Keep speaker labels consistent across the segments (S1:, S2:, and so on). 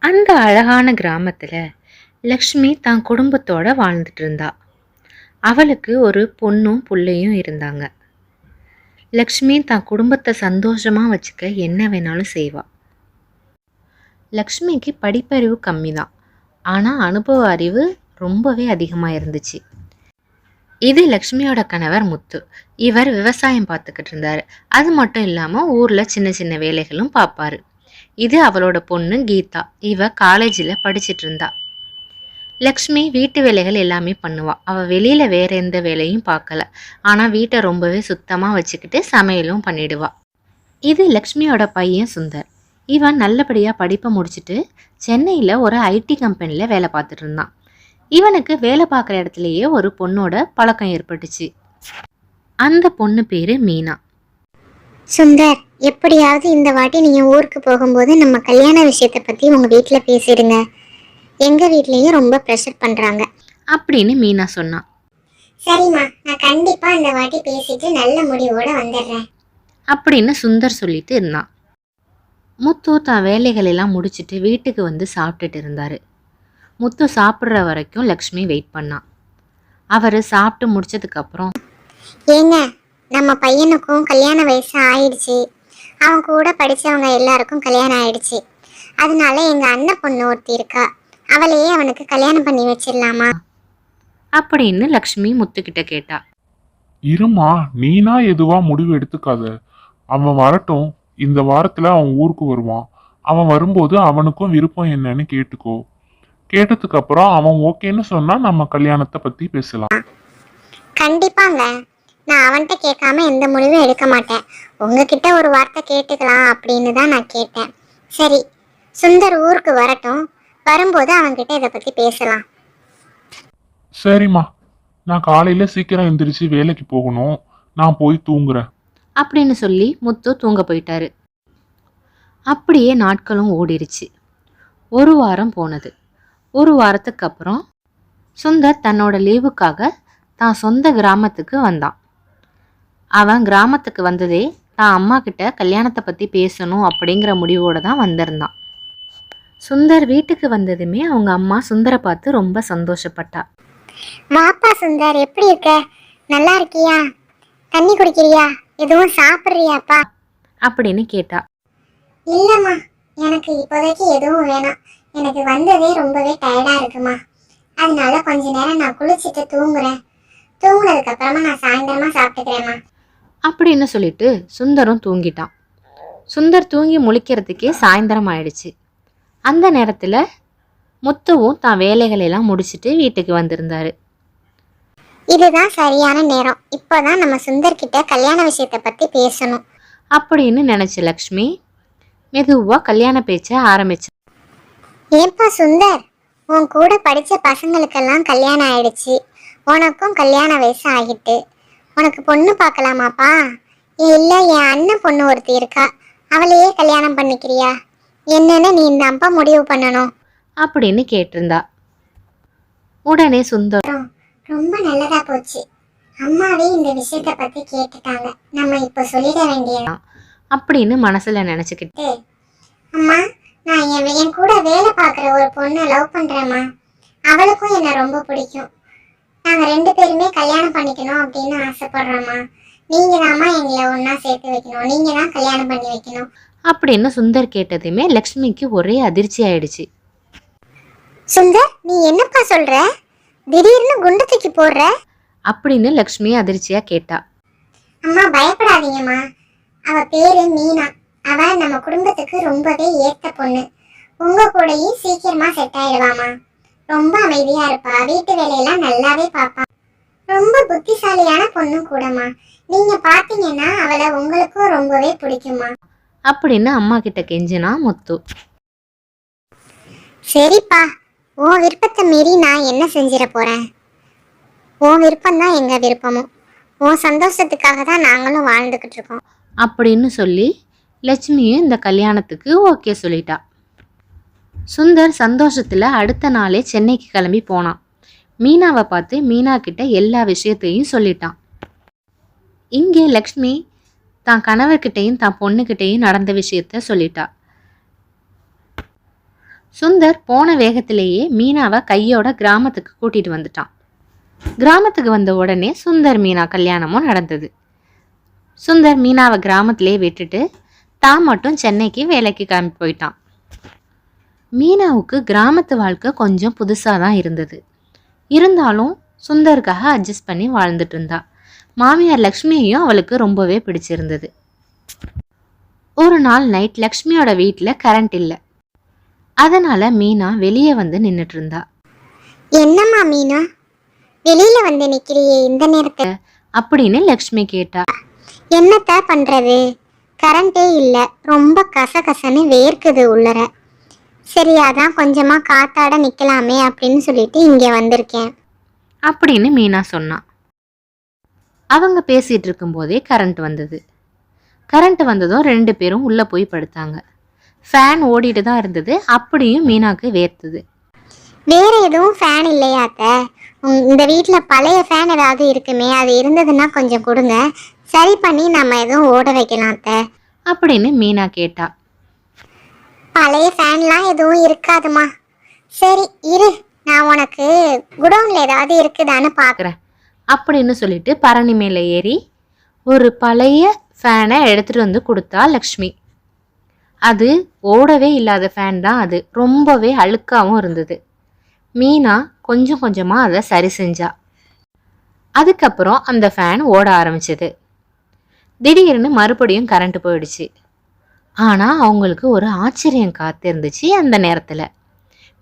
S1: அந்த அழகான கிராமத்துல லக்ஷ்மி தான் குடும்பத்தோட வாழ்ந்துட்டு இருந்தா. அவளுக்கு ஒரு பொண்ணும் புள்ளையும் இருந்தாங்க. லக்ஷ்மி தான் குடும்பத்தை சந்தோஷமா வச்சுக்க என்ன வேணாலும் செய்வா. லக்ஷ்மிக்கு படிப்பறிவு கம்மி தான், ஆனால் அனுபவ அறிவு ரொம்பவே அதிகமாக இருந்துச்சு. இது லக்ஷ்மியோட கணவர் முத்து. இவர் விவசாயம் பார்த்துக்கிட்டு இருந்தார். அது மட்டும் இல்லாமல் ஊரில் சின்ன சின்ன வேலைகளும் பார்ப்பாரு. இது அவளோட பொண்ணு கீதா. இவ காலேஜில் படிச்சிட்டு இருந்தா. லக்ஷ்மி வீட்டு வேலைகள் எல்லாமே பண்ணுவா. அவள் வெளியில் வேற எந்த வேலையும் பார்க்கல. ஆனால் வீட்டை ரொம்பவே சுத்தமாக வச்சுக்கிட்டு சமையலும் பண்ணிடுவா. இது லக்ஷ்மியோட பையன் சுந்தர். இவன் நல்லபடியாக படிப்பை முடிச்சுட்டு சென்னையில் ஒரு ஐடி கம்பெனியில் வேலை பார்த்துட்டு இருந்தான். இவனுக்கு வேலை பார்க்குற இடத்துலையே ஒரு பொண்ணோட பழக்கம் ஏற்பட்டுச்சு. அந்த பொண்ணு பேர் மீனா.
S2: சுந்தர், எப்படியாவது இந்த வாட்டி நீங்கள் ஊருக்கு போகும்போது நம்ம கல்யாண விஷயத்தை பற்றி உங்கள் வீட்டில் பேசிடுங்க. எங்கள் வீட்லேயும் ரொம்ப ப்ரெஷர் பண்ணுறாங்க
S1: அப்படின்னு மீனா சொன்னான்.
S2: சரிம்மா, நான் கண்டிப்பாக இந்த வாட்டி பேசிட்டு நல்ல முடிவோடு வந்துடுறேன்
S1: அப்படின்னு சுந்தர் சொல்லிட்டு இருந்தான். முத்து தான் வேலைகள் எல்லாம் முடிச்சுட்டு வீட்டுக்கு வந்து சாப்பிட்டுட்டு இருந்தார். முத்து சாப்பிட்ற வரைக்கும் லக்ஷ்மி வெயிட் பண்ணான். அவர் சாப்பிட்டு முடிச்சதுக்கப்புறம்,
S2: ஏங்க, நம்ம பையனுக்கும் கல்யாண வயசு ஆயிடுச்சு. அவன் கூட படித்தவங்க எல்லாருக்கும் கல்யாணம் ஆயிடுச்சு. அதனால எங்கள் அண்ணன் பொண்ணு ஒருத்தி இருக்கா, அவளையே அவனுக்கு கல்யாணம் பண்ணி வச்சிடலாமா
S1: அப்படின்னு லக்ஷ்மி முத்துக்கிட்ட கேட்டா.
S3: இருமா, நீனா எதுவா முடிவு எடுத்துக்காத. அவன் வரட்டும். இந்த வாரத்துல அவன் ஊருக்கு வருவான். அவன் வரும்போது அவனுக்கும் விருப்பம் என்னன்னு கேட்டுக்கோ. கேட்டதுக்கு அப்புறம் அவன் ஓகேன்னு சொன்னா நம்ம கல்யாணத்தை பத்தி பேசலாம்.
S2: கண்டிப்பாங்க, நான் அவன்கிட்ட கேட்காம எந்த முடிவும் எடுக்க மாட்டேன். உங்ககிட்ட ஒரு வார்த்தை கேட்டுக்கலாம் அப்படின்னு தான் நான் கேட்டேன். சரி, சுந்தர் ஊருக்கு வரட்டும். வரும்போது அவன்கிட்ட இதை பத்தி பேசலாம்.
S3: சரிம்மா, நான் காலையில சீக்கிரம் எந்திரிச்சு வேலைக்கு போகணும். நான் போய் தூங்குறேன்
S1: அப்படின்னு சொல்லி முத்து தூங்க போயிட்டாரு. அப்படியே நாட்களும் ஓடிருச்சு. ஒரு வாரம் போனது. ஒரு வாரத்துக்கு அப்புறம் சுந்தர் தன்னோட லீவுக்காக தான் சொந்த கிராமத்துக்கு வந்தான். அவன் கிராமத்துக்கு வந்ததே தான் அம்மா கிட்ட கல்யாணத்தை பற்றி பேசணும் அப்படிங்கிற முடிவோடு தான் வந்திருந்தான். சுந்தர் வீட்டுக்கு வந்ததுமே அவங்க அம்மா சுந்தரை பார்த்து ரொம்ப சந்தோஷப்பட்டா.
S2: வாப்பா சுந்தர், எப்படி இருக்க? நல்லா இருக்கியா? தண்ணி குடிக்கிறியா? எதுவும் சாப்பிட்றியாப்பா
S1: அப்படின்னு கேட்டா.
S2: இல்லம்மா, எனக்கு இப்போதைக்கு எதுவும் வேணாம். எனக்கு வந்ததே ரொம்பவே டயர்டா இருக்குமா. அதனால கொஞ்ச நேரம் நான் குளிச்சுட்டு தூங்குறேன். தூங்குனதுக்கு அப்புறமா நான் சாயந்தரமா சாப்பிட்டுக்கிறேம்மா
S1: அப்படின்னு சொல்லிட்டு சுந்தரும் தூங்கிட்டான். சுந்தர் தூங்கி முழிக்கிறதுக்கே சாயந்தரம் ஆயிடுச்சு. அந்த நேரத்தில் முத்துவும் தான் வேலைகளெல்லாம் முடிச்சுட்டு வீட்டுக்கு வந்திருந்தாரு.
S2: இதுதான் சரியான நேரம். இப்போதான் நம்ம சுந்தர் கிட்ட கல்யாண விஷயத்தை பத்தி பேசணும்
S1: அப்படின்னு நினைச்ச லக்ஷ்மி மெதுவா கல்யாண பேச்ச ஆரம்பிச்சா.
S2: ஏப்பா சுந்தர், உன் கூட படிச்ச பசங்களுக்கெல்லாம் கல்யாணம் ஆயிடுச்சு. உனக்கும் கல்யாண வயசு ஆகிட்டு. உனக்கு பொண்ணு பார்க்கலாமாப்பா? இல்லை, என் அண்ணன் பொண்ணு ஒருத்தி இருக்கா, அவளையே கல்யாணம் பண்ணிக்கிறியா? என்னன்னு நீ இந்த அப்பா முடிவு பண்ணணும்
S1: அப்படின்னு கேட்டிருந்தா. உடனே சுந்தர்,
S2: ரொம்ப நல்லதா போச்சு. அம்மாவே இந்த விஷயத்தை பத்தி கேட்டுட்டாங்க. நம்ம இப்ப சொல்லிட வேண்டியது
S1: அப்படின்னு மனசுல நினைச்சுக்கிட்டு,
S2: அம்மா, நான் என் கூட வேலை பார்க்குற ஒரு பொண்ணை லவ் பண்றேம்மா. அவளுக்கும் என்ன ரொம்ப பிடிக்கும். நாங்க 2 பேருமே கல்யாணம் பண்ணிக்கணும் அப்படின்னு ஆசைப்படுறோம்மா. நீங்க தாம்மா எங்களை ஒன்னா சேர்த்து வைக்கணும். நீங்க தான் கல்யாணம் பண்ணி வைக்கணும்
S1: அப்படின்னு சுந்தர் கேட்டதுமே லக்ஷ்மிக்கு ஒரே அதிர்ச்சி ஆயிடுச்சு.
S2: சுந்தர், நீ என்னப்பா சொல்ற? திடீர்னு குண்டு தூக்கி போடுற
S1: அப்படின்னு லக்ஷ்மி அதிர்ச்சியா கேட்டா.
S2: அம்மா, பயப்படாதீங்கம்மா. அவ பேரு மீனா. அவ நம்ம குடும்பத்துக்கு ரொம்பவே ஏத்த பொண்ணு. உங்க கூடயும் சீக்கிரமா செட் ஆயிடுவாமா. ரொம்ப அமைதியா இருப்பா. வீட்டு வேலையெல்லாம் நல்லாவே பாப்பா. ரொம்ப புத்திசாலியான பொண்ணு கூடமா. நீங்க பாத்தீங்கன்னா அவளை உங்களுக்கும் ரொம்பவே பிடிக்குமா
S1: அப்படின்னு அம்மா கிட்ட கெஞ்சினா முத்து.
S2: சரிப்பா, உன் விருப்பத்தை மீறி நான் என்ன செஞ்சிட போறேன்? உன் விருப்பம்தான் எங்க விருப்பமும். உன் சந்தோஷத்துக்காக தான் நாங்களும் வாழ்ந்துகிட்டு இருக்கோம்
S1: அப்படின்னு சொல்லி லட்சுமியும் இந்த கல்யாணத்துக்கு ஓகே சொல்லிட்டா. சுந்தர் சந்தோஷத்துல அடுத்த நாளே சென்னைக்கு கிளம்பி போனான். மீனாவை பார்த்து மீனா கிட்ட எல்லா விஷயத்தையும் சொல்லிட்டான். இங்கே லக்ஷ்மி தான் கணவர்கிட்டையும் தான் பொண்ணுகிட்டையும் நடந்த விஷயத்த சொல்லிட்டா. சுந்தர் போன வேகத்திலேயே மீனாவை கையோட கிராமத்துக்கு கூட்டிட்டு வந்துட்டான். கிராமத்துக்கு வந்த உடனே சுந்தர் மீனா கல்யாணமும் நடந்தது. சுந்தர் மீனாவை கிராமத்திலே விட்டுட்டு தான் மட்டும் சென்னைக்கு வேலைக்கு கிளம்பி போயிட்டான். மீனாவுக்கு கிராமத்து வாழ்க்கை கொஞ்சம் புதுசாக தான் இருந்தது. இருந்தாலும் சுந்தருக்காக அட்ஜஸ்ட் பண்ணி வாழ்ந்துட்டு இருந்தா. மாமியார் லக்ஷ்மியையும் அவளுக்கு ரொம்பவே பிடிச்சிருந்தது. ஒரு நாள் நைட் லக்ஷ்மியோட வீட்டில் கரண்ட் இல்லை. அதனால மீனா வெளியே வந்து நின்றுட்டு இருந்தா.
S2: என்னம்மா மீனா, வெளியில வந்து நிக்கிறியே இந்த நேரத்துல
S1: அப்படின்னு லக்ஷ்மி கேட்டா.
S2: என்னத்த பண்றது, கரண்டே இல்ல, ரொம்ப கசகசன்னு வேர்க்குது உள்ளர. சரி, அதான் கொஞ்சமா காத்தாட நிக்கலாமே அப்படின்னு சொல்லிட்டு இங்க வந்திருக்கேன்
S1: அப்படின்னு மீனா சொன்னான். அவங்க பேசிட்டு இருக்கும் போதே கரண்ட் வந்தது. கரண்ட் வந்ததும் 2 பேரும் உள்ள போய் படுத்தாங்க. ஃபேன் ஓடிட்டு தான் இருந்தது. அப்படியும் மீனாக்கு வேர்த்தது.
S2: வேற எதுவும் ஃபேன் இல்லையாத்த? இந்த வீட்டுல பழைய ஃபேன் ஏதாவது இருக்குமே, அது இருந்ததுன்னா கொஞ்சம் கொடுங்க, சரி பண்ணி நம்ம எதுவும் ஓட வைக்கலாம் அத்த
S1: அப்படின்னு மீனா கேட்டா.
S2: பழைய ஃபேன்லாம் எதுவும் இருக்காதுமா. சரி இரு, நான் உனக்கு குடோன்ல ஏதாவது இருக்குதான்னு
S1: பார்க்குறேன் அப்படின்னு சொல்லிட்டு பரணி மேலே ஏறி ஒரு பழைய ஃபேனை எடுத்துட்டு வந்து கொடுத்தா லக்ஷ்மி. அது ஓடவே இல்லாத ஃபேன் தான். அது ரொம்பவே அழுக்காகவும் இருந்தது. மீனா கொஞ்சம் கொஞ்சமாக அதை சரி செஞ்சா. அதுக்கப்புறம் அந்த ஃபேன் ஓட ஆரம்பிச்சது. திடீர்னு மறுபடியும் கரண்ட் போயிடுச்சு. ஆனால் அவங்களுக்கு ஒரு ஆச்சரியம் காத்திருந்துச்சு. அந்த நேரத்தில்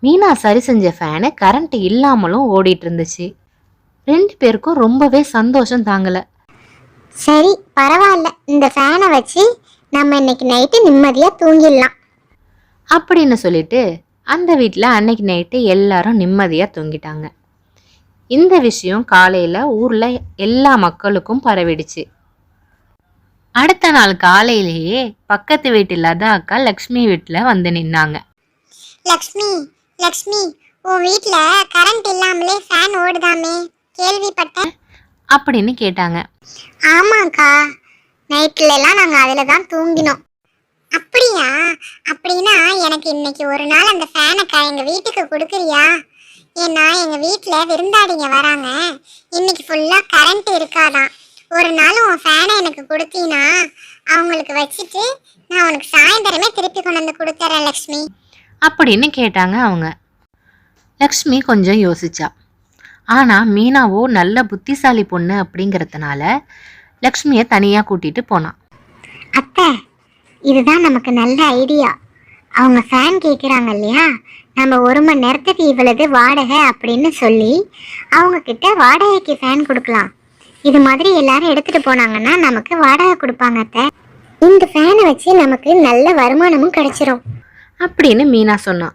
S1: மீனா சரி செஞ்ச ஃபேனு கரண்ட் இல்லாமலும் ஓடிட்டு இருந்துச்சு. 2 பேருக்கும் ரொம்பவே சந்தோஷம் தாங்கலை.
S2: சரி பரவாயில்ல, இந்த ஃபேனை வச்சு நம்ம இன்னைக்கு நைட்டு நிம்மதியாக தூங்கிடலாம்
S1: அப்படின்னு சொல்லிட்டு அந்த வீட்டில் அன்னைக்கு நைட்டு எல்லாரும் நிம்மதியாக தூங்கிட்டாங்க. இந்த விஷயம் காலையில் ஊரில் எல்லா மக்களுக்கும் பரவிடுச்சு. அடுத்த நாள் காலையிலேயே பக்கத்து வீட்டு இல்லாத அக்கா லக்ஷ்மி வீட்டில் வந்து நின்னாங்க.
S2: லக்ஷ்மி, லக்ஷ்மி, உன் வீட்டில் கரண்ட் இல்லாமலே ஃபேன் ஓடுதாமே, கேள்விப்பட்டேன்
S1: அப்படின்னு கேட்டாங்க.
S2: ஆமாக்கா, நைட்லலாம் நாங்கள் அதில் தான் தூங்கினோம். அப்படியா? அப்படின்னா எனக்கு இன்னைக்கு ஒரு நாள் அந்த ஃபேனை எங்கள் வீட்டுக்கு கொடுக்குறியா? ஏன்னா எங்கள் வீட்டில் விருந்தாடிங்க வராங்க, இன்னைக்கு ஃபுல்லாக கரண்ட் இருக்காதான். ஒரு நாள் உன் ஃபேனை எனக்கு கொடுத்தீங்கன்னா அவங்களுக்கு வச்சுட்டு நான் உனக்கு சாயந்தரமே திருப்பி கொண்டு வந்து கொடுத்துறேன் லக்ஷ்மி
S1: அப்படின்னு கேட்டாங்க அவங்க. லக்ஷ்மி கொஞ்சம் யோசிச்சா. ஆனால் மீனாவோ நல்ல புத்திசாலி பொண்ணு அப்படிங்கிறதுனால லக்ஷ்மியை தனியாக கூட்டிட்டு போனான்.
S2: அத்தை, இதுதான் நமக்கு நல்ல ஐடியா. அவங்க ஃபேன் கேட்குறாங்க இல்லையா, நம்ம 1 மணி நேரத்துக்கு இவ்வளவு வாடகை அப்படின்னு சொல்லி அவங்க கிட்ட வாடகைக்கு ஃபேன் கொடுக்கலாம். இது மாதிரி எல்லாரும் எடுத்துட்டு போனாங்கன்னா நமக்கு வாடகை கொடுப்பாங்க அத்தை. இந்த ஃபேனை வச்சு நமக்கு நல்ல வருமானமும் கிடைச்சிரும்
S1: அப்படின்னு மீனா சொன்னான்.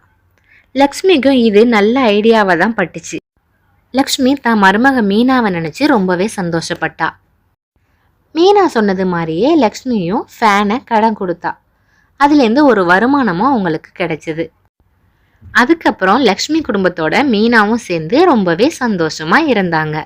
S1: லக்ஷ்மிக்கும் இது நல்ல ஐடியாவை தான் பட்டுச்சு. லக்ஷ்மி தான் மருமக மீனாவை நினச்சி ரொம்பவே சந்தோஷப்பட்டா. மீனா சொன்னது மாதிரியே லக்ஷ்மியும் ஃபேனை கடன் கொடுத்தா. அதுலேருந்து ஒரு வருமானமும் அவங்களுக்கு கிடைச்சிது. அதுக்கப்புறம் லக்ஷ்மி குடும்பத்தோட மீனாவும் சேர்ந்து ரொம்பவே சந்தோஷமா இருந்தாங்க.